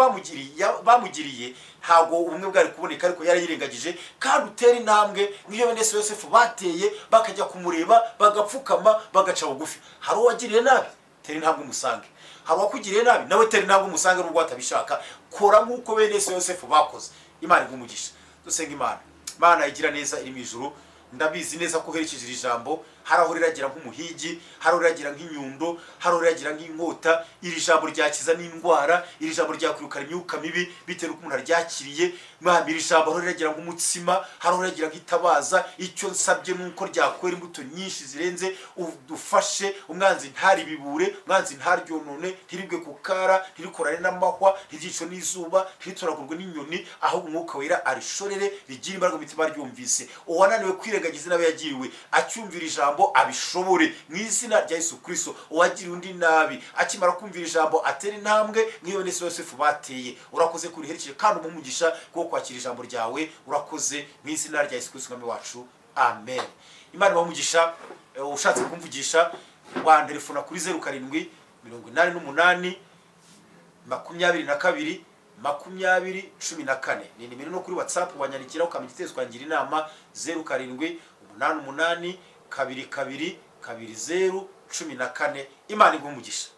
bamugiriye, ntabwo ubumwe bwari kuboneka, ariko yari yirengagije. Kandi utera intambwe nk'iyo bene se Yosefu bateye bakajya kumureba, bagapfukama, bagaca bugufi. Hari uwagiriye nabi, tera intambwe umusange. Hari uwakugiriye nabi, nawe tera intambwe umusange nubwo atabishaka. Kora nk'uko bene se Yosefu bakoze. Imana igumugisha. Dusenga Imana. Imana igira neza iri mu ijuru. Ndabizi neza ko herekeje iri jambo, haraho riragira nk'umuhigi, haraho riragira nk'inyundo, haraho riragira nk'inkota. Iri jambo ryakiza n'indwara, iri jambo ryakwirukana imyuka mibi bitewe n'uko umuntu aryakiriye. Mwami, iri jambo riragira nk'umutsima, haraho riragira nk'itabaza. Icyo nsabye nuko ryakwera imbuto nyinshi zirenze. Udufashe umwanzi ntari bibure, umwanzi ntaryonone, ntiribwe kukara, ntirikorane n'amahwa, ntiryicwe n'izuba, ntiritoragurwe n'inyoni, ahubwo umwuka wera arishorere, rigira imbaraga mu mitima ryumvise. Uwananiwe kwirengagiza nabi yagiriwe, acyumvira ijambo abishobore mu izina rya Yesu Kristo. Uwagiriye undi nabi akimara kumvira ijambo atera intambwe nk'iyo bene se Yosefu bateye. Urakoze kuriherekeje kandi umumugisha kuko kwakira ijambo ryawe. Urakoze mu izina rya Yesu Kristo mwami wacu, amen. Imana bamugisha. Ushatse kumvugisha wa telefona kuri 07 88 22 2014 ni nimero no kuri WhatsApp wanyandikira ukamenya igitekerezo twangira inama 07 88 22 2014. Imana igumugisha.